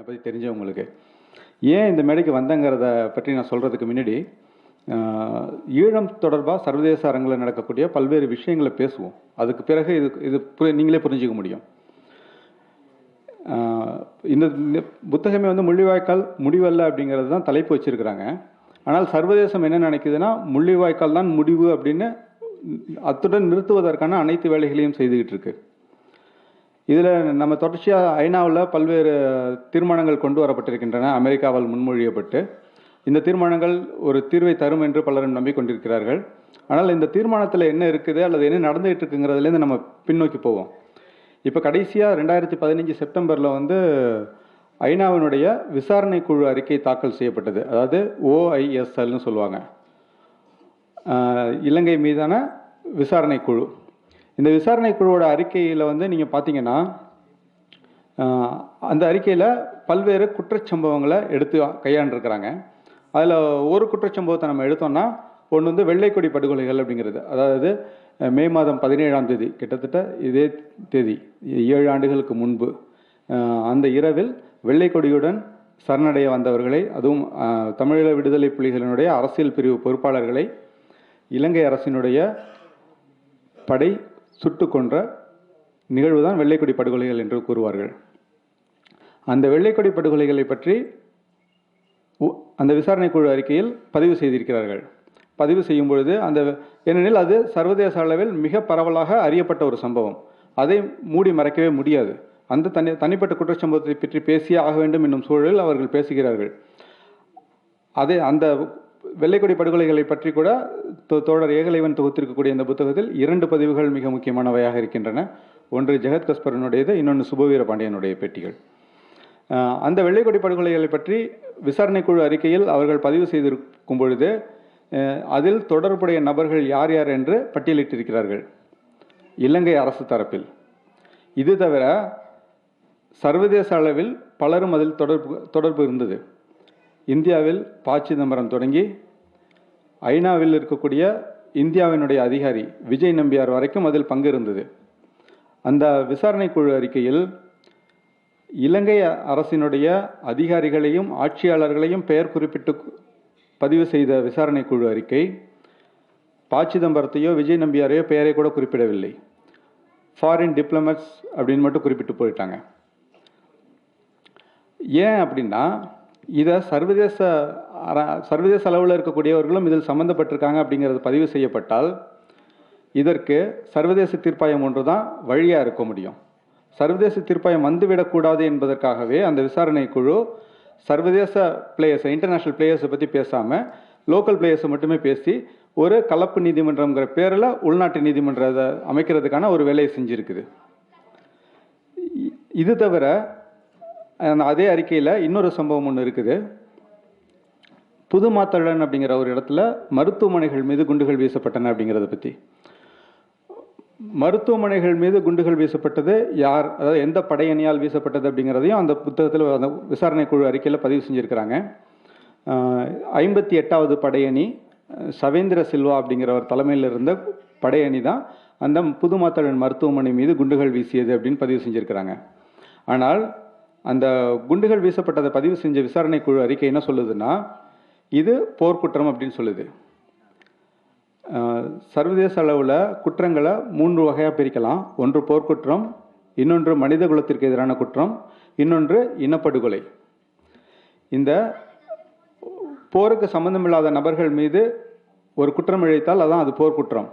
பற்றி தெரிஞ்சவங்களுக்கு. ஏன் இந்த மேடைக்கு வந்தங்கிறத பற்றி நான் சொல்கிறதுக்கு முன்னாடி ஈழம் தொடர்பாக சர்வதேச அரங்கில் நடக்கக்கூடிய பல்வேறு விஷயங்களை பேசுவோம். அதுக்கு பிறகு நீங்களே புரிஞ்சிக்க முடியும். இந்த புத்தகமே வந்து முள்ளிவாய்க்கால் முடிவல்ல அப்படிங்கிறது தான் தலைப்பு வச்சுருக்கிறாங்க. ஆனால் சர்வதேசம் என்ன நினைக்குதுன்னா முள்ளிவாய்க்கால் தான் முடிவு அப்படின்னு அத்துடன் நிறுத்துவதற்கான அனைத்து வேலைகளையும் செய்துக்கிட்டு இருக்கு. இதில் நம்ம தொடர்ச்சியாக ஐநாவில் பல்வேறு தீர்மானங்கள் கொண்டு வரப்பட்டிருக்கின்றன. அமெரிக்காவால் முன்மொழியப்பட்டு இந்த தீர்மானங்கள் ஒரு தீர்வை தரும் என்று பலரும் நம்பிக்கொண்டிருக்கிறார்கள். ஆனால் இந்த தீர்மானத்தில் என்ன இருக்குது அல்லது என்ன நடந்துகிட்டு இருக்குங்கிறதுலேருந்து நம்ம பின்னோக்கி போவோம். இப்போ கடைசியாக 2015 செப்டம்பரில் வந்து ஐநாவினுடைய விசாரணை குழு அறிக்கை தாக்கல் செய்யப்பட்டது. அதாவது OISLன்னு சொல்லுவாங்க, இலங்கை மீதான விசாரணை குழு. இந்த விசாரணை குழுவோட அறிக்கையில் வந்து நீங்கள் பார்த்தீங்கன்னா அந்த அறிக்கையில் பல்வேறு குற்றச்சம்பவங்களை எடுத்து கையாண்டிருக்கிறாங்க. அதில் ஒரு குற்றச்சம்பவத்தை நம்ம எடுத்தோம்னா ஒன்று வந்து வெள்ளைக்கொடி படுகொலைகள் அப்படிங்கிறது. அதாவது மே மாதம் 17ஆம் தேதி, கிட்டத்தட்ட இதே தேதி 7 ஆண்டுகளுக்கு முன்பு அந்த இரவில் வெள்ளைக்கொடியுடன் சரணடைய வந்தவர்களை, அதுவும் தமிழீழ விடுதலை புலிகளினுடைய அரசியல் பிரிவு பொறுப்பாளர்களை இலங்கை அரசினுடைய படை சுட்டு கொன்ற நிகழ்வு தான் வெள்ளைக்கொடி படுகொலைகள் என்று கூறுவார்கள். அந்த வெள்ளைக்கொடி படுகொலைகளை பற்றி அந்த விசாரணை குழு அறிக்கையில் பதிவு செய்திருக்கிறார்கள். பதிவு செய்யும் பொழுது ஏனெனில் அது சர்வதேச அளவில் மிக பரவலாக அறியப்பட்ட ஒரு சம்பவம். அதை மூடி மறைக்கவே முடியாது. அந்த தனிப்பட்ட குற்றச்சம்பவத்தை பற்றி பேசியே ஆக வேண்டும் என்னும் சூழலில் அவர்கள் பேசுகிறார்கள். அந்த வெள்ளைக்கொடி படுகொலைகளை பற்றி கூட தோழர் ஏகலைவன் தொகுத்திருக்கக்கூடிய இந்த புத்தகத்தில் 2 பதிவுகள் மிக முக்கியமானவையாக இருக்கின்றன. ஒன்று ஜெகத் கஸ்பரனுடையது, இன்னொன்று சுபவீர பாண்டியனுடைய பேட்டிகள். அந்த வெள்ளைக்கொடி படுகொலைகளை பற்றி விசாரணை குழு அறிக்கையில் அவர்கள் பதிவு செய்திருக்கும் பொழுது அதில் தொடர்புடைய நபர்கள் யார் யார் என்று பட்டியலிட்டிருக்கிறார்கள் இலங்கை அரசு தரப்பில். இது தவிர சர்வதேச அளவில் பலரும் அதில் தொடர்பு இருந்தது. இந்தியாவில் ப. சிதம்பரம் தொடங்கி ஐநாவில் இருக்கக்கூடிய இந்தியாவினுடைய அதிகாரி விஜய் நம்பியார் வரைக்கும் அதில் பங்கு இருந்தது. அந்த விசாரணை குழு அறிக்கையில் இலங்கை அரசினுடைய அதிகாரிகளையும் ஆட்சியாளர்களையும் பெயர் குறிப்பிட்டு பதிவு செய்த விசாரணை குழு அறிக்கை ப. சிதம்பரத்தையோ விஜய் நம்பியாரையோ பெயரை கூட குறிப்பிடவில்லை. ஃபாரின் டிப்ளமேட்ஸ் அப்படின்னு மட்டும் குறிப்பிட்டு போயிட்டாங்க. ஏன் அப்படின்னா இதை சர்வதேச அளவில் இருக்கக்கூடியவர்களும் இதில் சம்மந்தப்பட்டிருக்காங்க அப்படிங்கிறது பதிவு செய்யப்பட்டால் இதற்கு சர்வதேச தீர்ப்பாயம் ஒன்று தான் வழியாக இருக்க முடியும். சர்வதேச தீர்ப்பாயம் வந்துவிடக்கூடாது என்பதற்காகவே அந்த விசாரணை குழு சர்வதேச பிளேயர்ஸை, இன்டர்நேஷ்னல் பிளேயர்ஸை பற்றி பேசாமல் லோக்கல் பிளேயர்ஸை மட்டுமே பேசி ஒரு கலப்பு நீதிமன்றங்கிற பேரில் உள்நாட்டு நீதிமன்றத்தை அமைக்கிறதுக்கான ஒரு வேலையை செஞ்சுருக்குது. இது தவிர அதே அறிக்கையில் இன்னொரு சம்பவம் ஒன்று இருக்குது. புதுமாத்தளன் அப்படிங்கிற ஒரு இடத்துல மருத்துவமனைகள் மீது குண்டுகள் வீசப்பட்டன அப்படிங்கிறத பற்றி. மருத்துவமனைகள் மீது குண்டுகள் வீசப்பட்டது யார், அதாவது எந்த படையணியால் வீசப்பட்டது அப்படிங்கிறதையும் அந்த புத்தகத்தில் அந்த விசாரணை குழு அறிக்கையில் பதிவு செஞ்சுருக்கிறாங்க. 58வது படையணி சவேந்திர சில்வா அப்படிங்கிறவர் தலைமையில் இருந்த படையணி தான் அந்த புதுமாத்தளன் மருத்துவமனை மீது குண்டுகள் வீசியது அப்படின்னு பதிவு செஞ்சுருக்கிறாங்க. ஆனால் அந்த குண்டுகள் வீசப்பட்டதை பதிவு செஞ்ச விசாரணை குழு அறிக்கை என்ன சொல்லுதுன்னா இது போர்க்குற்றம் அப்படின்னு சொல்லுது. சர்வதேச அளவில் குற்றங்களை 3 வகையாக பிரிக்கலாம். ஒன்று போர்க்குற்றம், இன்னொன்று மனித குலத்திற்கு எதிரான குற்றம், இன்னொன்று இனப்படுகொலை. இந்த போருக்கு சம்பந்தமில்லாத நபர்கள் மீது ஒரு குற்றம் இழைத்தால் அதான் அது போர்க்குற்றம்.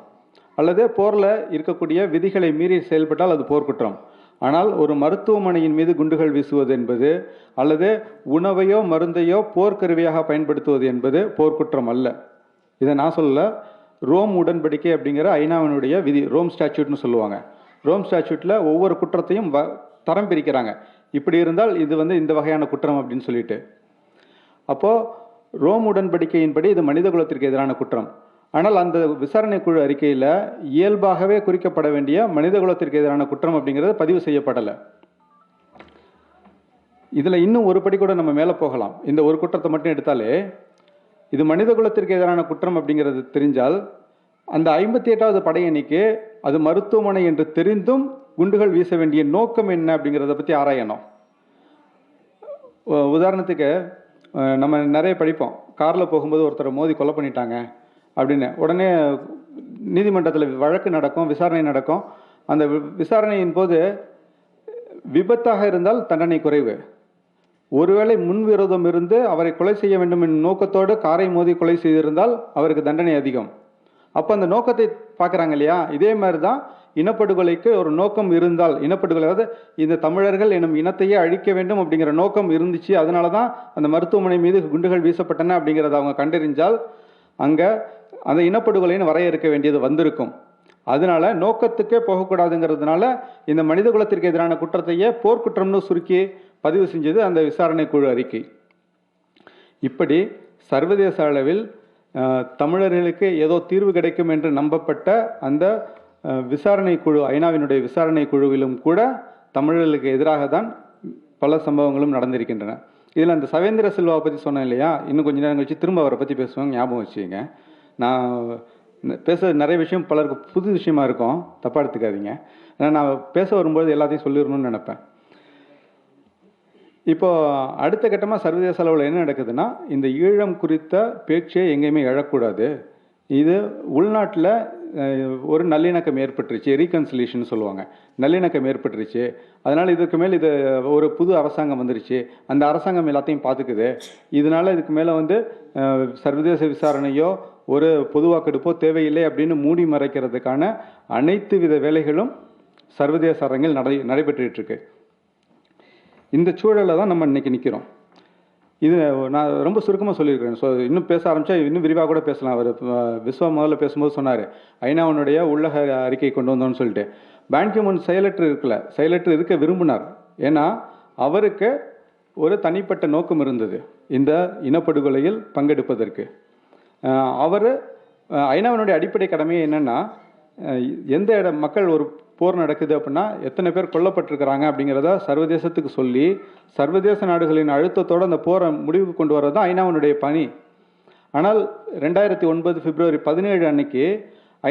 அல்லது போரில் இருக்கக்கூடிய விதிகளை மீறி செயல்பட்டால் அது போர்க்குற்றம். ஆனால் ஒரு மருத்துவமனையின் மீது குண்டுகள் வீசுவது என்பது அல்லது உணவையோ மருந்தையோ போர்க்கருவியாக பயன்படுத்துவது என்பது போர்க்குற்றம் அல்ல. இதை நான் சொல்லல, ரோம் உடன்படிக்கை அப்படிங்கிற ஐநாவினுடைய விதி, ரோம் ஸ்டாச்சூட்னு சொல்லுவாங்க. ரோம் ஸ்டாச்சூட்டில் ஒவ்வொரு குற்றத்தையும் தரம் பிரிக்கிறாங்க. இப்படி இருந்தால் இது இந்த வகையான குற்றம் அப்படின்னு சொல்லிட்டு. அப்போது ரோம் உடன்படிக்கையின்படி இது மனித குலத்திற்கு எதிரான குற்றம். ஆனால் அந்த விசாரணை குழு அறிக்கையில் இயல்பாகவே குறிக்கப்பட வேண்டிய மனித குலத்திற்கு எதிரான குற்றம் அப்படிங்கிறது பதிவு செய்யப்படலை. இதில் இன்னும் ஒரு படி கூட நம்ம மேலே போகலாம். இந்த ஒரு குற்றத்தை மட்டும் எடுத்தாலே இது மனித குலத்திற்கு எதிரான குற்றம் அப்படிங்கிறது தெரிஞ்சால் அந்த 58வது படையணிக்கு அது மருத்துவமனை என்று தெரிந்தும் குண்டுகள் வீச வேண்டிய நோக்கம் என்ன அப்படிங்கிறத பற்றி ஆராயணும். உதாரணத்துக்கு நம்ம நிறைய படிப்போம், காரில் போகும்போது ஒருத்தரை மோதி கொலை பண்ணிட்டாங்க அப்படின்னு. உடனே நீதிமன்றத்தில் வழக்கு நடக்கும், விசாரணை நடக்கும். அந்த விசாரணையின் போது விபத்தாக இருந்தால் தண்டனை குறைவு. ஒருவேளை முன்விரோதம் இருந்து அவரை கொலை செய்ய வேண்டும் என்னும் நோக்கத்தோடு காரை மோதி கொலை செய்திருந்தால் அவருக்கு தண்டனை அதிகம். அப்போ அந்த நோக்கத்தை பார்க்குறாங்க இல்லையா? இதே மாதிரி தான் இனப்படுகொலைக்கு ஒரு நோக்கம் இருந்தால், இனப்படுகொலை அதாவது இந்த தமிழர்கள் எனும் இனத்தையே அழிக்க வேண்டும் அப்படிங்கிற நோக்கம் இருந்துச்சு, அதனால தான் அந்த மருத்துவமனை மீது குண்டுகள் வீசப்பட்டன அப்படிங்கிறத அவங்க கண்டறிஞ்சால் அங்கே அந்த இனப்படுகொலைன்னு வரையறுக்க வேண்டியது வந்திருக்கும். அதனால நோக்கத்துக்கே போகக்கூடாதுங்கிறதுனால இந்த மனித குலத்திற்கு எதிரான குற்றத்தையே போர்க்குற்றம்னு சுருக்கி பதிவு செஞ்சது அந்த விசாரணை குழு அறிக்கை. இப்படி சர்வதேச அளவில் தமிழர்களுக்கு ஏதோ தீர்வு கிடைக்கும் என்று நம்பப்பட்ட அந்த விசாரணை குழு, ஐநாவினுடைய விசாரணை குழுவிலும் கூட தமிழர்களுக்கு எதிராக தான் பல சம்பவங்களும் நடந்திருக்கின்றன. இதில் அந்த சவேந்திர சில்வாவை பற்றி சொன்னேன் இல்லையா? இன்னும் கொஞ்சம் நேரம் கழிச்சு திரும்ப அவரை பற்றி பேசுவாங்க, ஞாபகம் வச்சுங்க. நான் பேச நிறைய விஷயம் பலருக்கு புது விஷயமா இருக்கும், தப்பாக எடுத்துக்காதீங்க. ஏன்னா நான் பேச வரும்போது எல்லாத்தையும் சொல்லிடணும்னு நினைப்பேன். இப்போ அடுத்த கட்டமாக சர்வதேச அளவில் என்ன நடக்குதுன்னா, இந்த ஈழம் குறித்த பேச்சே எங்கேயுமே எழக்கூடாது. இது உள்நாட்டில் ஒரு நல்லிணக்கம் ஏற்பட்டுருச்சு, ரீகன்சிலேஷன் சொல்லுவாங்க, நல்லிணக்கம் ஏற்பட்டுருச்சு. அதனால் இதுக்கு மேல் இது ஒரு புது அரசாங்கம் வந்துருச்சு, அந்த அரசாங்கம் எல்லாத்தையும் பார்த்துக்குது. இதனால் இதுக்கு மேலே வந்து சர்வதேச விசாரணையோ ஒரு பொதுவாக்கெடுப்போ தேவையில்லை அப்படின்னு மூடி மறைக்கிறதுக்கான அனைத்து வித வேலைகளும் சர்வதேச அரங்கில் நடைபெற்றுட்டு இருக்கு. இந்த சூழலில் தான் நம்ம இன்னைக்கு நிற்கிறோம். இது நான் ரொம்ப சுருக்கமாக சொல்லியிருக்கிறேன். ஸோ இன்னும் பேச ஆரம்பித்தா இன்னும் விரிவாக கூட பேசலாம். அவர் விஸ்வா முதல்ல பேசும்போது சொன்னார், ஐநாவினுடைய உள்ளக அறிக்கை கொண்டு வந்தோன்னு சொல்லிட்டு. பான் கி மூன் செயலற்று இருக்கல, செயலற்று இருக்க விரும்பினார். ஏன்னா அவருக்கு ஒரு தனிப்பட்ட நோக்கம் இருந்தது இந்த இனப்படுகொலையில் பங்கெடுப்பதற்கு. அவர் ஐநாவினுடைய அடிப்படை கடமை என்னென்னா, எந்த மக்கள் ஒரு போர் நடக்குது அப்படின்னா எத்தனை பேர் கொல்லப்பட்டிருக்கிறாங்க அப்படிங்கிறத சர்வதேசத்துக்கு சொல்லி சர்வதேச நாடுகளின் அழுத்தத்தோடு அந்த போரை முடிவுக்கு கொண்டு வர்றது தான் ஐநாவினுடைய பணி. ஆனால் 2009 பிப்ரவரி 17 அன்னைக்கு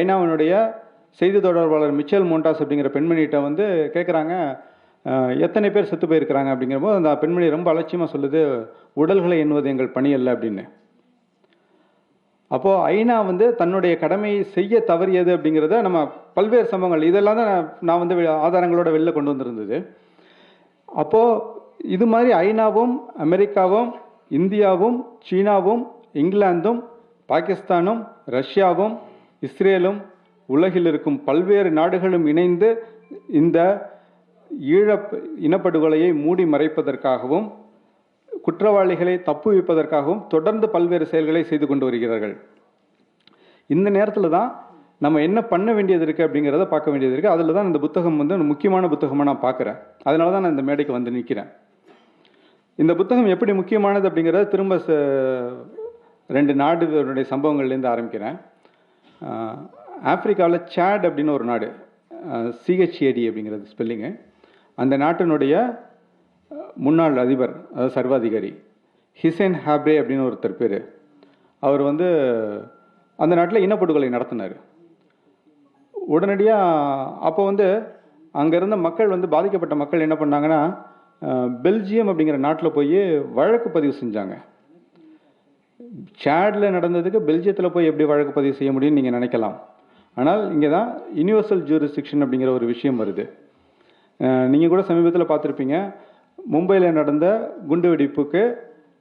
ஐநாவினுடைய செய்தி தொடர்பாளர் மிச்சல் மோண்டாஸ் அப்படிங்கிற பெண்மணிகிட்ட வந்து கேட்குறாங்க, எத்தனை பேர் செத்து போயிருக்கிறாங்க அப்படிங்கிறபோது அந்த பெண்மணி ரொம்ப அலட்சியமாக சொல்லுது, உடல்களை எண்ணுவது எங்கள் பணி அல்ல அப்படின்னு. அப்போது ஐநா வந்து தன்னுடைய கடமையை செய்ய தவறியது அப்படிங்கிறத நம்ம பல்வேறு சம்பவங்கள் இதெல்லாம் தான் நான் வந்து ஆதாரங்களோட வெளில கொண்டு வந்திருந்தது. அப்போது இது மாதிரி ஐநாவும் அமெரிக்காவும் இந்தியாவும் சீனாவும் இங்கிலாந்தும் பாகிஸ்தானும் ரஷ்யாவும் இஸ்ரேலும் உலகில் இருக்கும் பல்வேறு நாடுகளும் இணைந்து இந்த இனப்படுகொலையை மூடி மறைப்பதற்காகவும் குற்றவாளிகளை தப்புவிப்பதற்காகவும் தொடர்ந்து பல்வேறு செயல்களை செய்து கொண்டு வருகிறார்கள். இந்த நேரத்தில் தான் நம்ம என்ன பண்ண வேண்டியது இருக்குது அப்படிங்கிறத பார்க்க வேண்டியது இருக்குது. அதில் தான் இந்த புத்தகம் வந்து முக்கியமான புத்தகமாக நான் பார்க்குறேன். அதனால தான் நான் இந்த மேடைக்கு வந்து நிற்கிறேன். இந்த புத்தகம் எப்படி முக்கியமானது அப்படிங்கிறத திரும்ப 2 நாடுகளுடைய சம்பவங்கள்லேருந்து ஆரம்பிக்கிறேன். ஆப்பிரிக்காவில் சாட் அப்படின்னு ஒரு நாடு, CHAD அப்படிங்கிறது ஸ்பெல்லிங்கு. அந்த நாட்டினுடைய முன்னாள் அதிபர், அதாவது சர்வாதிகாரி ஹிசேன் ஹாப்ரே அப்படின்னு ஒருத்தர் பேர். அவர் வந்து அந்த நாட்டில் இனப்படுகொலை நடத்தினார். உடனடியாக அப்போ வந்து அங்கே இருந்த மக்கள் வந்து பாதிக்கப்பட்ட மக்கள் என்ன பண்ணாங்கன்னா, பெல்ஜியம் அப்படிங்கிற நாட்டில் போய் வழக்கு பதிவு செஞ்சாங்க. சாடில் நடந்ததுக்கு பெல்ஜியத்தில் போய் எப்படி வழக்கு பதிவு செய்ய முடியும்னு நீங்கள் நினைக்கலாம். ஆனால் இங்கே தான் யுனிவர்சல் ஜூரிஸ்டிக்ஷன் அப்படிங்கிற ஒரு விஷயம் வருது. நீங்கள் கூட சமீபத்தில் பார்த்துருப்பீங்க, மும்பையில் நடந்த குண்டுவெடிப்புக்கு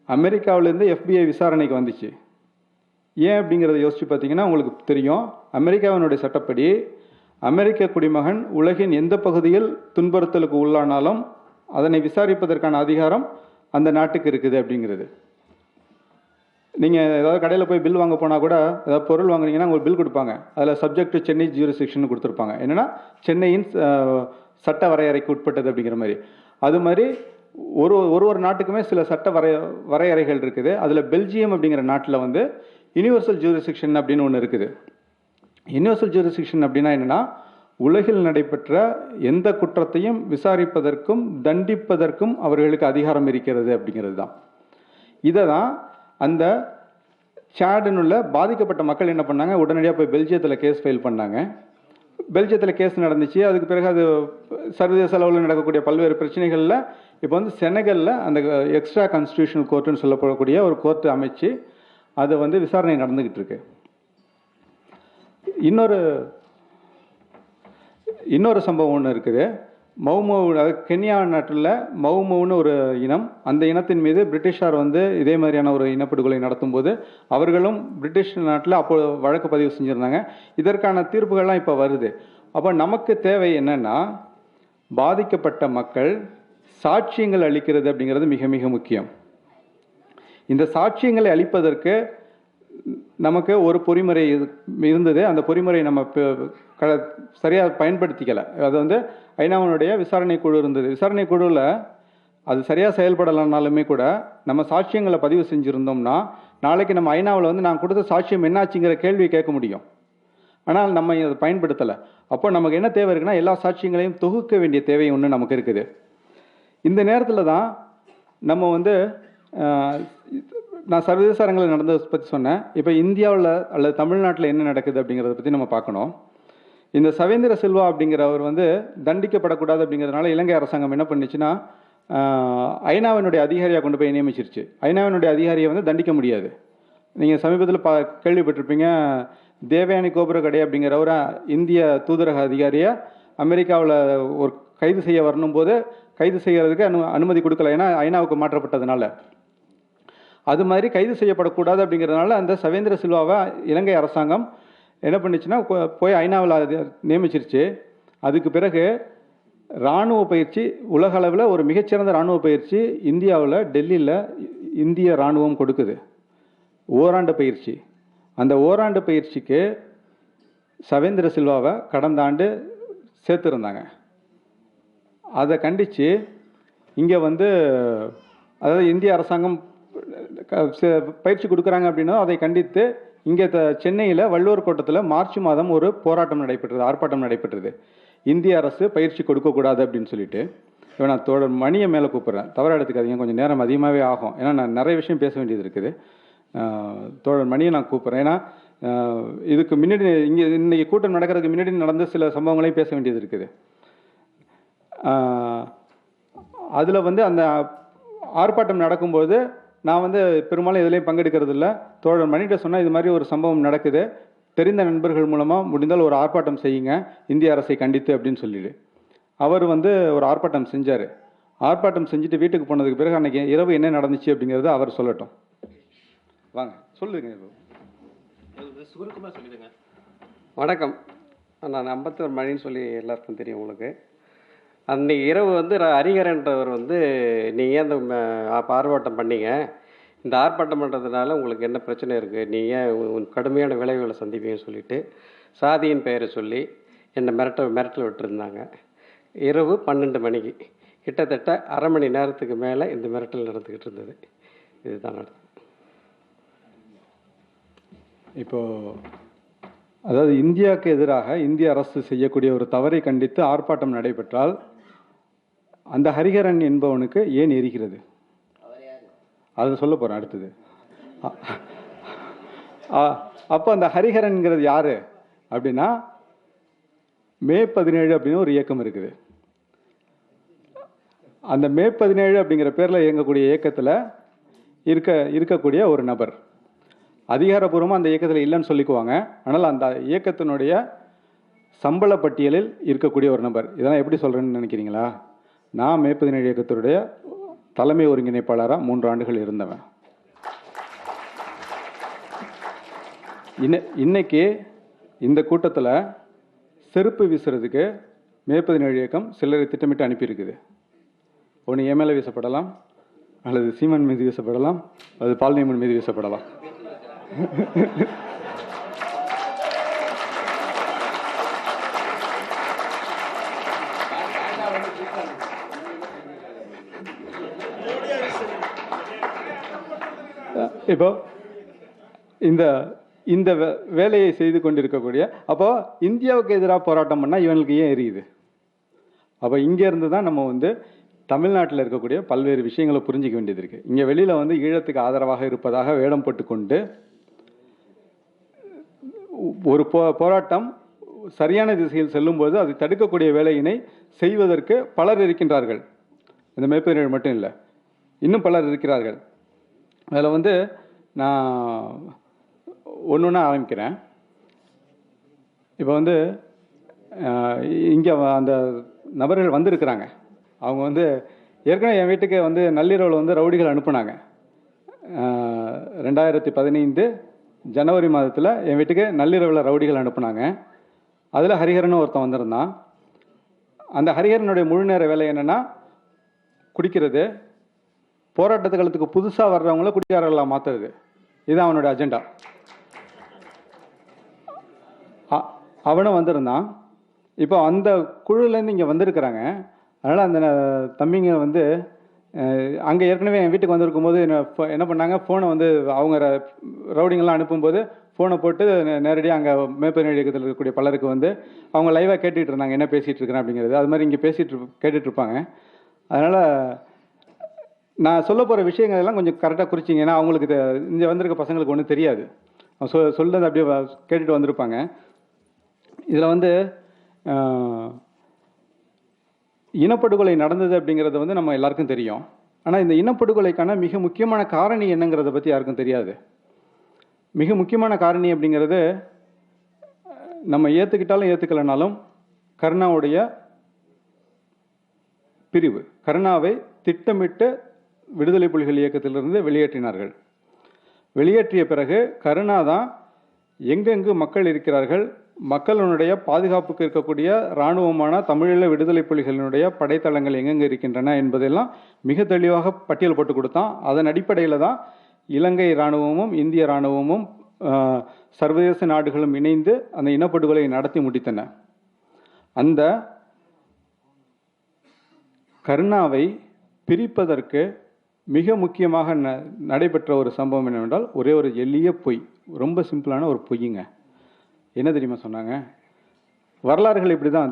அமெரிக்காவிலேருந்து FBI விசாரணைக்கு வந்துச்சு. ஏன் அப்படிங்கிறத யோசித்து பார்த்தீங்கன்னா உங்களுக்கு தெரியும், அமெரிக்காவினுடைய சட்டப்படி அமெரிக்க குடிமகன் உலகின் எந்த பகுதியில் துன்புறுத்தலுக்கு உள்ளானாலும் அதனை விசாரிப்பதற்கான அதிகாரம் அந்த நாட்டுக்கு இருக்குது அப்படிங்கிறது. நீங்கள் ஏதாவது கடையில் போய் பில் வாங்க போனால் கூட ஏதாவது பொருள் வாங்குறீங்கன்னா உங்களுக்கு பில் கொடுப்பாங்க, அதில் சப்ஜெக்ட் டு சென்னை ஜூரிஸ்டிக்ஷன் கொடுத்துருப்பாங்க. என்னென்னா சென்னையின் சட்ட வரையறைக்கு உட்பட்டது அப்படிங்கிற மாதிரி. அது மாதிரி ஒரு நாட்டுக்குமே சில சட்ட வரையறைகள் இருக்குது. அதில் பெல்ஜியம் அப்படிங்கிற நாட்டில் வந்து யுனிவர்சல் ஜூரிஸ்டிக்ஷன் அப்படின்னு ஒன்று இருக்குது. யுனிவர்சல் ஜூரிஸ்டிக்ஷன் அப்படின்னா என்னென்னா, உலகில் நடைபெற்ற எந்த குற்றத்தையும் விசாரிப்பதற்கும் தண்டிப்பதற்கும் அவர்களுக்கு அதிகாரம் இருக்கிறது அப்படிங்கிறது தான். இதை தான் அந்த சாடுனுள்ள பாதிக்கப்பட்ட மக்கள் என்ன பண்ணாங்க, உடனடியாக போய் பெல்ஜியத்தில் கேஸ் ஃபைல் பண்ணாங்க. பெல்ஜியத்தில் கேஸ் நடந்துச்சு. அதுக்கு பிறகு அது சர்வதேச அளவில் நடக்கக்கூடிய பல்வேறு பிரச்சனைகளில் இப்போ வந்து செனகலில் அந்த எக்ஸ்ட்ரா கான்ஸ்டியூஷனல் கோர்ட்டுன்னு சொல்லப்படக்கூடிய ஒரு கோர்ட்டு அமைச்சு அது வந்து விசாரணை நடந்துக்கிட்டு இருக்கு. இன்னொரு சம்பவம் ஒன்று இருக்குது. மௌமௌ, கென்யா நாட்டில் மௌமௌன்னு ஒரு இனம், அந்த இனத்தின் மீது பிரிட்டிஷார் வந்து இதே மாதிரியான ஒரு இனப்படுகொலை நடத்தும் போது அவர்களும் பிரிட்டிஷ் நாட்டில் அப்போ வழக்கு பதிவு செஞ்சுருந்தாங்க. இதற்கான தீர்ப்புகள்லாம் இப்போ வருது. அப்போ நமக்கு தேவை என்னன்னா, பாதிக்கப்பட்ட மக்கள் சாட்சியங்கள் அளிக்கிறது அப்படிங்கிறது மிக மிக முக்கியம். இந்த சாட்சியங்களை அளிப்பதற்கு நமக்கு ஒரு பொறிமுறை இருந்தது. அந்த பொறிமுறை நம்ம சரியாக பயன்படுத்திக்கல. அது வந்து ஐநாவினுடைய விசாரணை குழு இருந்தது. விசாரணை குழுவில் அது சரியாக செயல்படலைனாலுமே கூட நம்ம சாட்சியங்களை பதிவு செஞ்சுருந்தோம்னா நாளைக்கு நம்ம ஐநாவில் வந்து நான் கொடுத்த சாட்சியம் என்னாச்சுங்கிற கேள்வி கேட்க முடியும். ஆனால் நம்ம அதை பயன்படுத்தலை. அப்போ நமக்கு என்ன தேவை இருக்குன்னா, எல்லா சாட்சியங்களையும் தொகுக்க வேண்டிய தேவை ஒன்று நமக்கு இருக்குது. இந்த நேரத்தில் தான் நம்ம வந்து நான் சர்வதேச அரங்கில் நடந்ததை பற்றி சொன்னேன். இப்போ இந்தியாவில் அல்லது தமிழ்நாட்டில் என்ன நடக்குது அப்படிங்கிறத பற்றி நம்ம பார்க்கணும். இந்த சவேந்திர சில்வா அப்படிங்கிறவர் வந்து தண்டிக்கப்படக்கூடாது அப்படிங்கிறதுனால இலங்கை அரசாங்கம் என்ன பண்ணிச்சுன்னா, ஐநாவினுடைய அதிகாரியாக கொண்டு போய் நியமிச்சிருச்சு. ஐநாவினுடைய அதிகாரியை வந்து தண்டிக்க முடியாது. நீங்கள் சமீபத்தில் கேள்விப்பட்டிருப்பீங்க, தேவயானி கோபுரகடை அப்படிங்கிறவரை இந்திய தூதரக அதிகாரியை அமெரிக்காவில் ஒரு கைது செய்ய வரணும் போது கைது செய்கிறதுக்கு அனுமதி கொடுக்கல, ஏன்னா ஐநாவுக்கு மாற்றப்பட்டதுனால. அது மாதிரி கைது செய்யப்படக்கூடாது அப்படிங்கிறதுனால அந்த சவேந்திர சில்வாவை இலங்கை அரசாங்கம் என்ன பண்ணிச்சுன்னா போய் ஐநாவில் நியமிச்சிருச்சு. அதுக்கு பிறகு இராணுவ பயிற்சி, உலக அளவில் ஒரு மிகச்சிறந்த இராணுவ பயிற்சி இந்தியாவில் டெல்லியில் இந்திய இராணுவம் கொடுக்குது, ஓராண்டு பயிற்சி. அந்த ஓராண்டு பயிற்சிக்கு சவேந்திர சில்வாவை கடந்த ஆண்டு சேர்த்துருந்தாங்க. அதை கண்டித்து இங்கே வந்து, அதாவது இந்திய அரசாங்கம் பயிற்சி கொடுக்குறாங்க அப்படின்னா அதை கண்டித்து இங்கே சென்னையில் வள்ளுவர் கோட்டத்தில் மார்ச் மாதம் ஒரு போராட்டம் நடைபெற்றது, ஆர்ப்பாட்டம் நடைபெற்றது. இந்திய அரசு பயிற்சி கொடுக்கக்கூடாது அப்படின்னு சொல்லிட்டு. இப்போ நான் தோழர் மணியை மேலே கூப்பிட்றேன், தவறாக எடுத்துக்காதீங்க, கொஞ்சம் நேரம் அதிகமாகவே ஆகும், ஏன்னா நான் நிறைய விஷயம் பேச வேண்டியது இருக்குது. தோழர் மணியை நான் கூப்பிட்றேன், ஏன்னா இதுக்கு முன்னாடி இன்னைக்கு கூட்டம் நடக்கிறதுக்கு முன்னாடி நடந்த சில சம்பவங்களையும் பேச வேண்டியது இருக்குது. அதில் வந்து அந்த ஆர்ப்பாட்டம் நடக்கும்போது நான் வந்து பெரும்பாலும் எதுலேயும் பங்கெடுக்கிறது இல்லை. தோழர் மணிகிட்ட சொன்னால் இது மாதிரி ஒரு சம்பவம் நடக்குது, தெரிந்த நண்பர்கள் மூலமாக முடிந்தால் ஒரு ஆர்ப்பாட்டம் செய்யுங்க இந்திய அரசை கண்டித்து அப்படின்னு சொல்லிட்டு அவர் வந்து ஒரு ஆர்ப்பாட்டம் செஞ்சார். ஆர்ப்பாட்டம் செஞ்சுட்டு வீட்டுக்கு போனதுக்கு பிறகு அன்றைக்கி இரவு என்ன நடந்துச்சு அப்படிங்கிறத அவர் சொல்லட்டும். வாங்க சொல்லுங்க. சுருக்கமாக சொல்லிடுங்க. வணக்கம், நான் அம்பத்தூர் மணின்னு சொல்லி எல்லாருக்கும் தெரியும் உங்களுக்கு. அன்றைக்கி இரவு வந்து ஹரிஹரன்றவர் வந்து நீங்கள் ஏன் இந்த ஆர்ப்பாட்டம் பண்ணீங்க, இந்த ஆர்ப்பாட்டம் பண்ணுறதுனால உங்களுக்கு என்ன பிரச்சனை இருக்குது, நீங்கள் கடுமையான விளைவுகளை சந்திப்பீங்கன்னு சொல்லிட்டு சாதியின் பெயரை சொல்லி என்னை மிரட்டல் விட்டுருந்தாங்க. இரவு 12 மணிக்கு கிட்டத்தட்ட அரை மணி நேரத்துக்கு மேலே இந்த மிரட்டல் நடந்துக்கிட்டு இருந்தது. இதுதான் நடந்தது. இப்போது அதாவது இந்தியாவுக்கு எதிராக இந்திய அரசு செய்யக்கூடிய ஒரு தவறை கண்டித்து ஆர்ப்பாட்டம் நடைபெற்றால் அந்த ஹரிஹரன் என்பவனுக்கு ஏன் எரிகிறது, அதை சொல்ல போகிறேன் அடுத்தது. அப்போ அந்த ஹரிஹரன்கிறது யார் அப்படின்னா, மே 17 அப்படின்னு ஒரு இயக்கம் இருக்குது. அந்த மே 17 அப்படிங்கிற பேரில் இயங்கக்கூடிய இயக்கத்தில் இருக்கக்கூடிய ஒரு நபர். அதிகாரப்பூர்வமாக அந்த இயக்கத்தில் இல்லைன்னு சொல்லிக்குவாங்க, ஆனால் அந்த இயக்கத்தினுடைய சம்பள பட்டியலில் இருக்கக்கூடிய ஒரு நபர். இதெல்லாம் எப்படி சொல்கிறேன்னு நினைக்கிறீங்களா? நான் மே 17 இயக்கத்தினுடைய தலைமை ஒருங்கிணைப்பாளராக 3 ஆண்டுகள் இருந்தவன். இன்னைக்கு இந்த கூட்டத்தில் செருப்பு வீசுறதுக்கு மே 17 இயக்கம் சிலரை திட்டமிட்டு அனுப்பியிருக்குது. ஒன்று என் மேலே வீசப்படலாம், அல்லது சீமன் மீது வீசப்படலாம், அல்லது பால்னியம்மன் மீது வீசப்படலாம். இப்போ இந்த இந்த வேலையை செய்து கொண்டிருக்கக்கூடிய, அப்போ இந்தியாவுக்கு எதிராக போராட்டம் பண்ணால் இவனுக்கு ஏன் எரியுது? அப்போ இங்கேருந்து தான் நம்ம வந்து தமிழ்நாட்டில் இருக்கக்கூடிய பல்வேறு விஷயங்களை புரிஞ்சிக்க வேண்டியது இருக்குது. இங்கே வெளியில் வந்து ஈழத்துக்கு ஆதரவாக இருப்பதாக வேடம் போட்டுக்கொண்டு ஒரு போராட்டம் சரியான திசையில் செல்லும்போது அதை தடுக்கக்கூடிய வேலையினை செய்வதற்கு பலர் இருக்கின்றார்கள். இந்த மேய்ப்பர்கள் மட்டும் இல்லை, இன்னும் பலர் இருக்கிறார்கள். அதில் வந்து நான் ஒன்று ஒன்றா ஆரம்பிக்கிறேன். இப்போ வந்து இங்கே அந்த நபர்கள் வந்திருக்கிறாங்க. அவங்க வந்து ஏற்கனவே என் வீட்டுக்கு வந்து நள்ளிரவில் வந்து ரவுடிகள் அனுப்புனாங்க. 2015 ஜனவரி மாதத்தில் என் வீட்டுக்கு நள்ளிரவில் ரவுடிகள் அனுப்புனாங்க. அதில் ஹரிஹரன் ஒருத்தன் வந்திருந்தான். அந்த ஹரிஹரனுடைய முழு நேர வேலை என்னென்னா குடிக்கிறது, போராட்டத்து காலத்துக்கு புதுசாக வர்றவங்கள குடிக்காரர்களாக மாற்றுறது. இதுதான் அவனுடைய அஜெண்டா. அவனும் வந்திருந்தான். இப்போ அந்த குழுலேருந்து இங்கே வந்திருக்கிறாங்க. அதனால் அந்த தம்பிங்க வந்து அங்கே ஏற்கனவே என் வீட்டுக்கு வந்திருக்கும் போது என்ன பண்ணாங்க, ஃபோனை வந்து அவங்க ரவுடிங்கெல்லாம் அனுப்பும்போது ஃபோனை போட்டு நேரடியாக அங்கே மேய்ப்பர் இயக்கத்தில் இருக்கக்கூடிய பலருக்கு வந்து அவங்க லைவாக கேட்டுகிட்டு இருந்தாங்க, என்ன பேசிகிட்டு இருக்கிறேன் அப்படிங்கிறது. அது மாதிரி இங்கே கேட்டுட்ருப்பாங்க. அதனால் நான் சொல்ல போகிற விஷயங்கள் எல்லாம் கொஞ்சம் கரெக்டாக குறிச்சிங்க. ஏன்னா அவங்களுக்கு இங்கே வந்திருக்க பசங்களுக்கு ஒன்றும் தெரியாது. சொல்றது அப்படியே கேட்டுட்டு வந்திருப்பாங்க. இதில் வந்து இனப்படுகொலை நடந்தது அப்படிங்கிறது வந்து நம்ம எல்லாருக்கும் தெரியும். ஆனால் இந்த இனப்படுகொலைக்கான மிக முக்கியமான காரணி என்னங்கிறத பற்றி யாருக்கும் தெரியாது. மிக முக்கியமான காரணி அப்படிங்கிறது நம்ம ஏற்றுக்கிட்டாலும் ஏற்றுக்கலைனாலும் கருணாவுடைய பிரிவு. கருணாவை திட்டமிட்டு விடுதலை புலிகள் இயக்கத்திலிருந்து வெளியேற்றினார்கள். வெளியேற்றிய பிறகு கருணா தான் எங்கெங்கு மக்கள் இருக்கிறார்கள், மக்களுடைய பாதுகாப்புக்கு இருக்கக்கூடிய இராணுவமான தமிழீழ விடுதலை புலிகளினுடைய படைத்தளங்கள் எங்கெங்கே இருக்கின்றன என்பதெல்லாம் மிக தெளிவாக பட்டியல் போட்டு கொடுத்தான். அதன் அடிப்படையில் தான் இலங்கை இராணுவமும் இந்திய இராணுவமும் சர்வதேச நாடுகளும் இணைந்து அந்த இனப்படுகொலை நடத்தி முடித்தன. அந்த கருணாவை பிரிப்பதற்கு மிக முக்கியமாக நடைபெற்ற ஒரு சம்பவம் என்னவென்றால் ஒரே ஒரு எளிய பொய், ரொம்ப சிம்பிளான ஒரு பொய்யுங்க. என்ன தெரியுமா சொன்னாங்க? வரலாறுகள் இப்படி தான்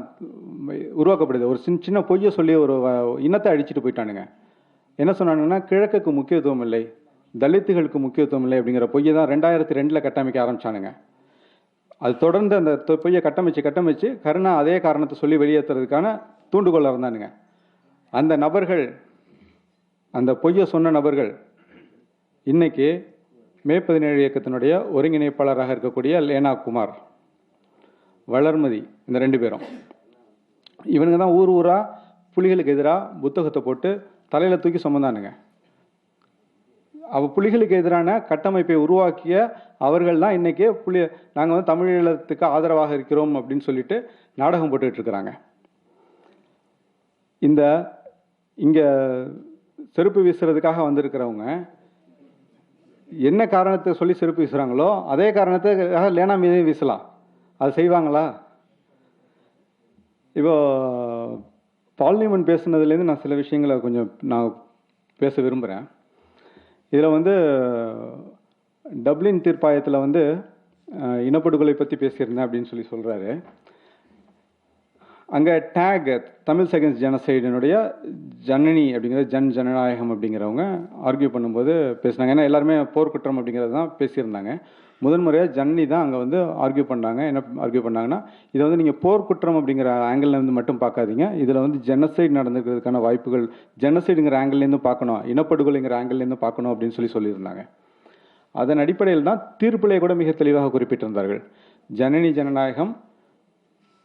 உருவாக்கப்படுது. ஒரு சின்ன பொய்யை சொல்லி ஒரு இனத்தை அழிச்சிட்டு போயிட்டானுங்க. என்ன சொன்னாங்கன்னா, கிழக்குக்கு முக்கியத்துவம் இல்லை, தலித்துகளுக்கு முக்கியத்துவம் இல்லை அப்படிங்கிற பொய்யை தான் 2002 கட்டமைக்க ஆரம்பிச்சானுங்க. அது தொடர்ந்து அந்த பொய்யை கட்டமைச்சு கருணா அதே காரணத்தை சொல்லி வெளியேற்றுறதுக்கான தூண்டுகோலாக இருந்தானுங்க. அந்த நபர்கள், அந்த பொய்யை சொன்ன நபர்கள் இன்னைக்கு மே 17 இயக்கத்தினுடைய ஒருங்கிணைப்பாளராக இருக்கக்கூடிய லேனா குமார், வளர்மதி, இந்த 2 பேரும். இவனுங்க தான் ஊர் ஊராக புலிகளுக்கு எதிராக புத்தகத்தை போட்டு தலையில் தூக்கி சுமந்தானுங்க. புலிகளுக்கு எதிரான கட்டமைப்பை உருவாக்கிய அவர்கள் தான் இன்னைக்கு நாங்கள் வந்து தமிழீழத்துக்கு ஆதரவாக இருக்கிறோம் அப்படின்னு சொல்லிட்டு நாடகம் போட்டுக்கிட்டு இருக்கிறாங்க. இங்கே செருப்பு வீசுறதுக்காக வந்திருக்கிறவங்க என்ன காரணத்தை சொல்லி செருப்பு வீசுகிறாங்களோ அதே காரணத்துக்காக லேனா மீதையும் வீசலாம். அது செய்வாங்களா? இப்போ பால்னிமன் பேசுனதுலேருந்து நான் சில விஷயங்களை கொஞ்சம் நான் பேச விரும்புகிறேன். இதில் வந்து டப்ளின் தீர்ப்பாயத்தில் வந்து இனப்படுகொலை பற்றி பேசியிருந்தேன் அப்படின்னு சொல்லி சொல்கிறாரு. அங்கே டேக் தமிழ் செகண்ட்ஸ் ஜெனசைடினுடைய ஜனனி அப்படிங்கிற ஜனநாயகம் அப்படிங்கிறவங்க ஆர்கியூ பண்ணும்போது பேசினாங்க. ஏன்னா எல்லாருமே போர்க்குற்றம் அப்படிங்கிறது தான் பேசியிருந்தாங்க. முதன்முறையாக ஜனனி தான் அங்கே வந்து ஆர்கியூ பண்ணாங்க. என்ன ஆர்கியூ பண்ணாங்கன்னா, இதை வந்து நீங்கள் போர்க்குற்றம் அப்படிங்கிற ஆங்கிள்லேருந்து மட்டும் பார்க்காதீங்க, இதில் வந்து ஜெனசைடு நடந்துக்கிறதுக்கான வாய்ப்புகள் ஜெனசைடுங்கிற ஆங்கிள்லேருந்து பார்க்கணும், இனப்படுகொலைங்கிற ஆங்கிள்லேருந்து பார்க்கணும் அப்படின்னு சொல்லியிருந்தாங்க. அதன் அடிப்படையில் தான் தீர்ப்பிலே கூட மிக தெளிவாக குறிப்பிட்டிருந்தார்கள். ஜனனி ஜனநாயகம்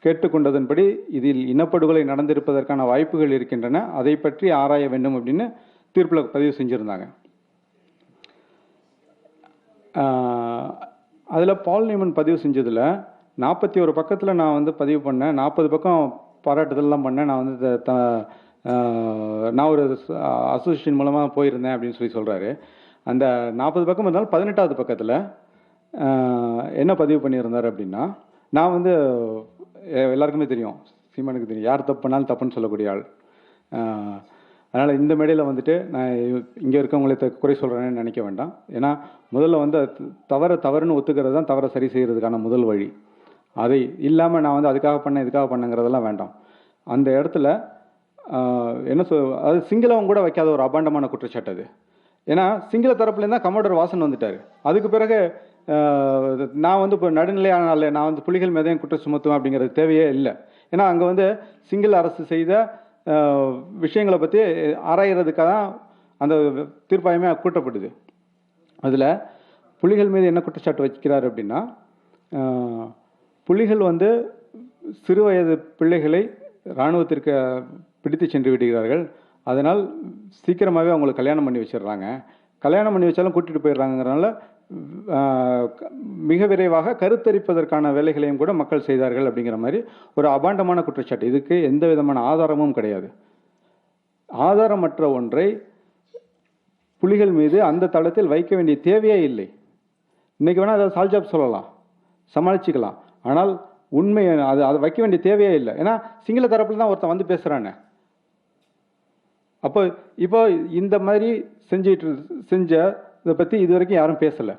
கேட்டுக்கொண்டதன்படி இதில் இனப்படுகொலை நடந்திருப்பதற்கான வாய்ப்புகள் இருக்கின்றன, அதை பற்றி ஆராய வேண்டும் அப்படின்னு தீர்ப்பில் பதிவு செஞ்சுருந்தாங்க. அதில் பால் நியூமன் பதிவு செஞ்சதில் 41 பக்கத்தில் நான் வந்து பதிவு பண்ணேன், 40 பக்கம் பாராட்டுதல்லாம் பண்ணேன். நான் வந்து நான் ஒரு அசோசியேஷன் மூலமாக போயிருந்தேன் அப்படின்னு சொல்கிறாரு. அந்த 40 பக்கம் இருந்தாலும் 18வது பக்கத்தில் என்ன பதிவு பண்ணியிருந்தார் அப்படின்னா, நான் வந்து எல்லாருக்குமே தெரியும், சீமானுக்கு தெரியும், யார் தப்பு பண்ணாலும் தப்புன்னு சொல்லக்கூடிய ஆள். அதனால் இந்த மேடையில் வந்துட்டு நான் இங்கே இருக்கவங்களை குறை சொல்கிறேன்னு நினைக்க வேண்டாம். ஏன்னா முதல்ல வந்து தவறுன்னு ஒத்துக்கிறது தான் தவறை சரி செய்கிறதுக்கான முதல் வழி. அதை இல்லாமல் நான் வந்து அதுக்காக பண்ணேன் இதுக்காக பண்ணங்கிறதெல்லாம் வேண்டாம். அந்த இடத்துல அது சிங்களவங்க கூட வைக்காத ஒரு அபாண்டமான குற்றச்சாட்டு அது. ஏன்னா சிங்கள தரப்புலேருந்து தான் கமாண்டர் வாசன் வந்துட்டார். அதுக்கு பிறகு நான் வந்து இப்போ நடுநிலையானால நான் வந்து புலிகள் மீதையும் குற்றம் சுமத்துவேன் அப்படிங்கிறது தேவையே இல்லை. ஏன்னா அங்கே வந்து சிங்கள அரசு செய்த விஷயங்களை பற்றி ஆராயிறதுக்காக தான் அந்த தீர்ப்பாயமே கூட்டப்படுது. அதில் புலிகள் மீது என்ன குற்றச்சாட்டு வைக்கிறார் அப்படின்னா, புலிகள் வந்து சிறு வயது பிள்ளைகளை இராணுவத்திற்கு பிடித்து சென்று விடுகிறார்கள். அதனால் சீக்கிரமாகவே அவங்களுக்கு கல்யாணம் பண்ணி வச்சிடுறாங்க. கல்யாணம் பண்ணி வச்சாலும் கூட்டிகிட்டு போயிடுறாங்கிறனால மிக விரைவாக கருத்தரிப்பதற்கான வேலைகளையும் கூட மக்கள் செய்தார்கள் அப்படிங்கிற மாதிரி ஒரு அபாண்டமான குற்றச்சாட்டு. இதுக்கு எந்த விதமான ஆதாரமும் கிடையாது. ஆதாரமற்ற ஒன்றை புலிகள் மீது அந்த தளத்தில் வைக்க வேண்டிய தேவையே இல்லை. இன்னைக்கு வேணால் அதை சால்ஜாப் சொல்லலாம், சமாளிச்சுக்கலாம். ஆனால் உண்மை அதை வைக்க வேண்டிய தேவையே இல்லை. ஏன்னா சிங்கள தரப்புல தான் ஒருத்தன் வந்து பேசுகிறானே. அப்போ இப்போ இந்த மாதிரி செஞ்ச இதை பற்றி இது வரைக்கும் யாரும் பேசலை.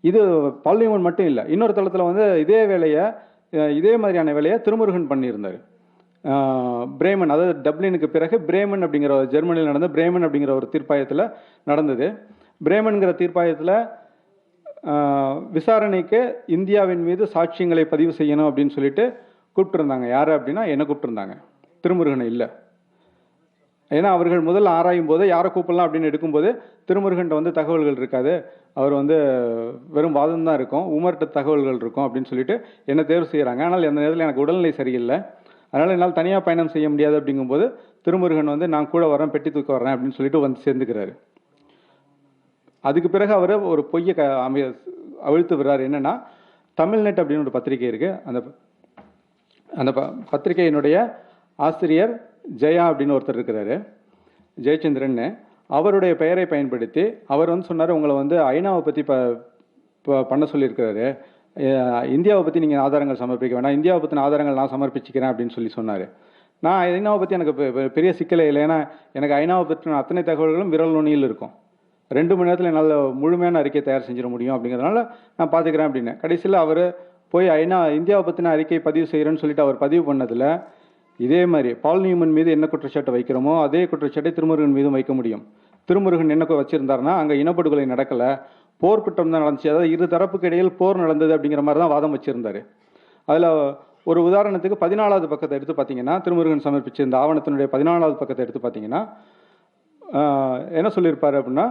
இது பார்லிமெண்ட் மட்டும் இல்லை, இன்னொரு தளத்தில் வந்து இதே மாதிரியான வேலையை திருமுருகன் பண்ணியிருந்தார். பிரேமன், அதாவது டப்ளினுக்கு பிறகு பிரேமன் அப்படிங்கிற ஜெர்மனியில் நடந்த பிரேமன் அப்படிங்கிற ஒரு தீர்ப்பாயத்தில் நடந்தது. பிரேமன்கிற தீர்ப்பாயத்தில் விசாரணைக்கு இந்தியாவின் மீது சாட்சியங்களை பதிவு செய்யணும் அப்படின்னு சொல்லிட்டு கூப்பிட்டுருந்தாங்க. யார் அப்படின்னா என்ன கூப்பிட்டுருந்தாங்க, திருமுருகனை இல்லை. ஏன்னா அவர்கள் முதல்ல ஆராயும் போது யாரை கூப்பிடலாம் அப்படின்னு எடுக்கும்போது திருமுருகன்ட்ட வந்து தகவல்கள் இருக்காது, அவர் வந்து வெறும் வாதம் தான் இருக்கும், உமர்கிட்ட தகவல்கள் இருக்கும் அப்படின்னு சொல்லிட்டு என்ன தேர்வு செய்கிறாங்க. ஆனால் அந்த நேரத்தில் எனக்கு உடல்நிலை சரியில்லை, அதனால் என்னால் தனியாக பயணம் செய்ய முடியாது அப்படிங்கும்போது திருமுருகன் வந்து நான் கூட வரேன், பெட்டி தூக்க வரேன் அப்படின்னு சொல்லிட்டு வந்து சேர்ந்துக்கிறாரு. அதுக்கு பிறகு அவர் ஒரு பொய்யை அவிழ்த்து விடுறாரு. என்னன்னா, தமிழ்நெட் அப்படின்னு ஒரு பத்திரிகை இருக்கு. அந்த பத்திரிகையினுடைய ஆசிரியர் ஜெயா அப்படின்னு ஒருத்தர் இருக்கிறாரு, ஜெயச்சந்திரன். அவருடைய பெயரை பயன்படுத்தி அவர் வந்து சொன்னார், உங்களை வந்து ஐநாவை பற்றி பண்ண சொல்லியிருக்கிறாரு, இந்தியாவை பற்றி நீங்கள் ஆதாரங்கள் சமர்ப்பிக்க வேண்டாம், இந்தியாவை பற்றின ஆதாரங்கள் நான் சமர்ப்பிச்சுக்கிறேன் அப்படின்னு சொன்னார். நான் ஐநாவை பற்றி எனக்கு பெரிய சிக்கலே இல்லை, ஏன்னா எனக்கு ஐநாவை பற்றின அத்தனை தகவல்களும் விரல் நுனியில் இருக்கும், 2 மணி நேரத்தில் என்னால் முழுமையான அறிக்கை தயார் செஞ்சிட முடியும் அப்படிங்கிறதுனால நான் பார்த்துக்கிறேன் அப்படின்னு. கடைசியில் அவர் போய் இந்தியாவை பற்றின அறிக்கை பதிவு செய்கிறேன்னு சொல்லிட்டு அவர் பதிவு பண்ணதில் இதே மாதிரி பால் நியூமன் மீது என்ன குற்றச்சாட்டை வைக்கிறோமோ அதே குற்றச்சாட்டை திருமுருகன் மீதும் வைக்க முடியும். திருமுருகன் என்ன வச்சிருந்தாருன்னா, அங்கே இனப்படுகொலை நடக்கலை, போர்க்குற்றம் தான் நடந்துச்சு, அதாவது இரு தரப்புக்கு இடையில் போர் நடந்தது அப்படிங்கிற மாதிரி தான் வாதம் வச்சிருந்தாரு. அதில் ஒரு உதாரணத்துக்கு 14வது பக்கத்தை எடுத்து பார்த்தீங்கன்னா, திருமுருகன் சமர்ப்பிச்ச இந்த ஆவணத்தினுடைய 14வது பக்கத்தை எடுத்து பார்த்தீங்கன்னா என்ன சொல்லியிருப்பாரு அப்படின்னா,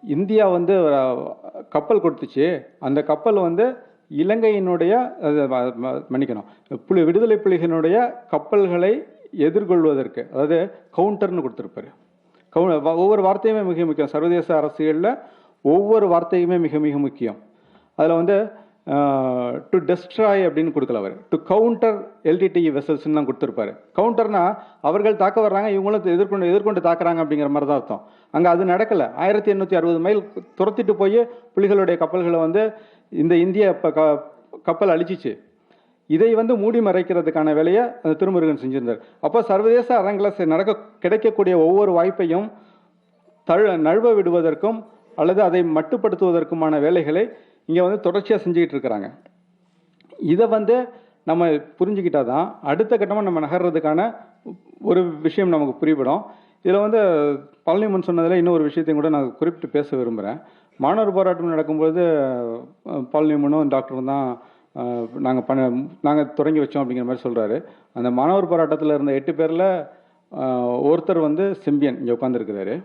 இந்தியா வந்து கப்பல் கொடுத்துச்சு, அந்த கப்பல் வந்து இலங்கையினுடைய விடுதலை புலிகளினுடைய கப்பல்களை எதிர்கொள்வதற்கு, அதாவது கவுண்டர்னு கொடுத்துருப்பாரு. ஒவ்வொரு வார்த்தையுமே மிக முக்கியம், சர்வதேச அரசியலில் ஒவ்வொரு வார்த்தையுமே மிக மிக முக்கியம். அதில் வந்து டு டெஸ்ட்ராய் அப்படின்னு கொடுக்கல, அவர் டு கவுண்டர் எல்டிடி வெசல்ஸ்ன்னு தான் கொடுத்துருப்பாரு. கவுண்டர்னா அவர்கள் தாக்க வர்றாங்க, இவங்களும் எதிர்கொண்டு தாக்குறாங்க அப்படிங்கிற மாதிரி தான் அர்த்தம். அங்கே அது நடக்கலை. 1860 மைல் துரத்திட்டு போய் புலிகளுடைய கப்பல்களை வந்து இந்த இந்திய கப்பல் அழிச்சிச்சு. இதை வந்து மூடி மறைக்கிறதுக்கான வேலையை அந்த திருமுருகன் செஞ்சிருந்தார். அப்போ சர்வதேச அரங்கில் கிடைக்கக்கூடிய ஒவ்வொரு வாய்ப்பையும் நழுவ விடுவதற்கும் அல்லது அதை மட்டுப்படுத்துவதற்குமான வேலைகளை இங்கே வந்து தொடர்ச்சியாக செஞ்சுக்கிட்டு இருக்கிறாங்க. இதை வந்து நம்ம புரிஞ்சுக்கிட்டா தான் அடுத்த கட்டமாக நம்ம நகர்றதுக்கான ஒரு விஷயம் நமக்கு புரிபடும். இதில் வந்து பழனிமன் சொன்னதில் இன்னொரு விஷயத்தையும் கூட நான் குறிப்பிட்டு பேச விரும்புகிறேன். மாணவர் போராட்டம் நடக்கும்போது பழனிமனும் டாக்டரும் தான் நாங்கள் தொடங்கி வச்சோம் அப்படிங்கிற மாதிரி சொல்கிறாரு. அந்த மாணவர் போராட்டத்தில் இருந்த 8 பேரில் ஒருத்தர் வந்து செம்பியன் இங்கே உட்காந்துருக்கிறாரு.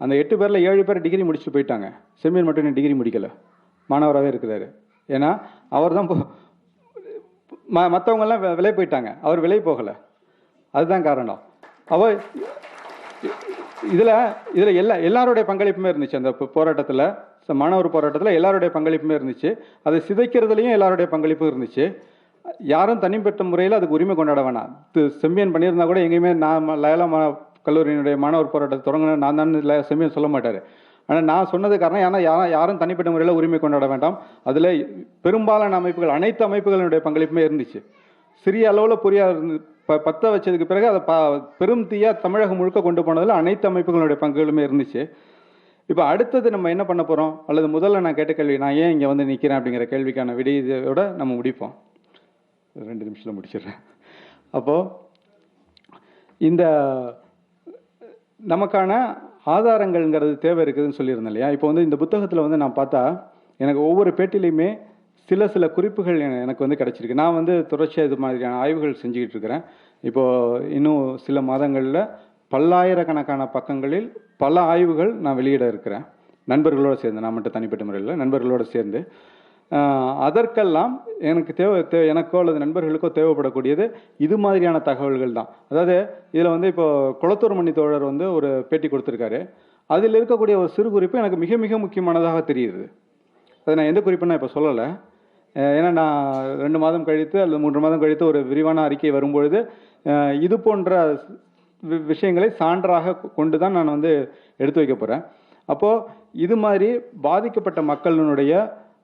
அந்த 8 பேரில் 7 பேர் டிகிரி முடிச்சுட்டு போயிட்டாங்க, செம்பியன் மட்டும் இன்னும் டிகிரி முடிக்கலை, மாணவராகவே இருக்கிறாரு. ஏன்னா அவர் தான் மற்றவங்கெல்லாம் விலை போயிட்டாங்க, அவர் விலை போகலை, அதுதான் காரணம். அவர் இதில் எல்லாருடைய பங்களிப்புமே இருந்துச்சு. அந்த போராட்டத்தில், மாணவர் போராட்டத்தில் எல்லாருடைய பங்களிப்புமே இருந்துச்சு. அதை சிதைக்கிறதுலையும் எல்லாருடைய பங்களிப்பும் இருந்துச்சு. யாரும் தனிப்பட்ட முறையில் அதுக்கு உரிமை கொண்டாட வேணாம். செம்பியன் பண்ணியிருந்தா கூட எங்கேயுமே நான் லயலா கல்லூரியினுடைய மாணவர் போராட்டத்தை தொடங்கின நான் தான் செம்பியன் சொல்ல மாட்டார். ஆனால் நான் சொன்னது காரணம், ஏன்னா யாரும் தனிப்பட்ட முறையில் உரிமை கொண்டாட வேண்டாம். அதில் பெரும்பாலான அமைப்புகள், அனைத்து அமைப்புகளினுடைய பங்களிப்புமே இருந்துச்சு. சிறிய அளவில் பற்ற வச்சதுக்கு பிறகு அதை பெரும் தீயா தமிழகம் முழுக்க கொண்டு போனதில் அனைத்து அமைப்புகளுடைய பங்குகளுமே இருந்துச்சு. இப்போ அடுத்தது நம்ம என்ன பண்ண போகிறோம், அல்லது முதல்ல நான் கேட்ட கேள்வி, நான் ஏன் இங்கே வந்து நிற்கிறேன் அப்படிங்கிற கேள்விக்கான விடையோட நம்ம முடிப்போம். 2 நிமிஷத்தில் முடிச்சிடுறேன். அப்போது இந்த நமக்கான ஆதாரங்கள்ங்கிறது தேவை இருக்குதுன்னு சொல்லியிருந்தேன் இல்லையா. இப்போ வந்து இந்த புத்தகத்தில் வந்து நான் பார்த்தா எனக்கு ஒவ்வொரு பேட்டிலையுமே சில குறிப்புகள் எனக்கு வந்து கிடைச்சிருக்கு. நான் வந்து தொடர்ச்சியாக இது மாதிரியான ஆய்வுகள் செஞ்சுக்கிட்டு இருக்கிறேன். இப்போது இன்னும் சில மாதங்களில் பல்லாயிரக்கணக்கான பக்கங்களில் பல ஆய்வுகள் நான் வெளியிட இருக்கிறேன், நண்பர்களோடு சேர்ந்து. நான் மட்டும் தனிப்பட்ட முறையில் நண்பர்களோடு சேர்ந்து. அதற்கெல்லாம் எனக்கு எனக்கோ அல்லது நண்பர்களுக்கோ தேவைப்படக்கூடியது இது மாதிரியான தகவல்கள் தான். அதாவது இதில் வந்து இப்போ குளத்தூர் மணி தோழர் வந்து ஒரு பேட்டி கொடுத்துருக்காரு. அதில் இருக்கக்கூடிய ஒரு சிறு குறிப்பு எனக்கு மிக மிக முக்கியமானதாக தெரியுது. அதை நான் எந்த குறிப்புன்னு இப்போ சொல்லலை. ஏன்னா நான் 2 மாதம் கழித்து அல்லது 3 மாதம் கழித்து ஒரு விரிவான அறிக்கை வரும்பொழுது இது போன்ற விஷயங்களை சான்றாக கொண்டு தான் நான் வந்து எடுத்து வைக்க போகிறேன். அப்போது இது மாதிரி பாதிக்கப்பட்ட மக்களினுடைய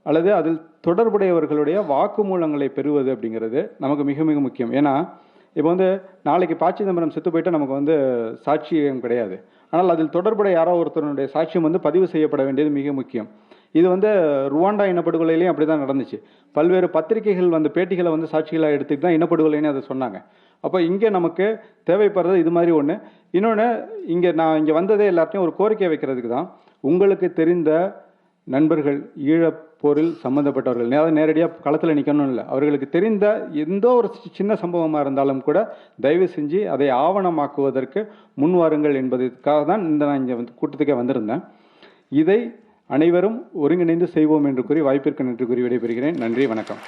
அல்லது அதில் தொடர்புடையவர்களுடைய வாக்குமூலங்களை பெறுவது அப்படிங்கிறது நமக்கு மிக மிக முக்கியம். ஏன்னா இப்போ வந்து நாளைக்கு ப. சிதம்பரம் செத்து போயிட்டு நமக்கு வந்து சாட்சியம் கிடையாது. ஆனால் அதில் தொடர்புடைய யாரோ ஒருத்தருடைய சாட்சியம் வந்து பதிவு செய்யப்பட வேண்டியது மிக முக்கியம். இது வந்து ருவாண்டா இனப்படுகொலையிலையும் அப்படி தான் நடந்துச்சு. பல்வேறு பத்திரிகைகள் வந்து பேட்டிகளை வந்து சாட்சிகளாக எடுத்துட்டு தான் இனப்படுகொலைன்னு அதை சொன்னாங்க. அப்போ இங்கே நமக்கு தேவைப்படுறது இது மாதிரி ஒன்று. இன்னொன்று, நான் இங்கே வந்ததே எல்லாத்தையும் ஒரு கோரிக்கை வைக்கிறதுக்கு தான். உங்களுக்கு தெரிந்த நண்பர்கள் ஈழப்போரில் சம்மந்தப்பட்டவர்கள், அதாவது நேரடியாக களத்தில் நிற்கணும் இல்லை, அவர்களுக்கு தெரிந்த எந்த ஒரு சின்ன சம்பவமாக இருந்தாலும் கூட தயவு செஞ்சு அதை ஆவணமாக்குவதற்கு முன்வாருங்கள் என்பதற்காக தான் நான் இங்கே வந்து கூட்டத்துக்கே வந்திருந்தேன். இதை அனைவரும் ஒருங்கிணைந்து செய்வோம் என்று கூறி வாய்ப்பிற்கு நன்றி கூறி விடைபெறுகிறேன். நன்றி, வணக்கம்.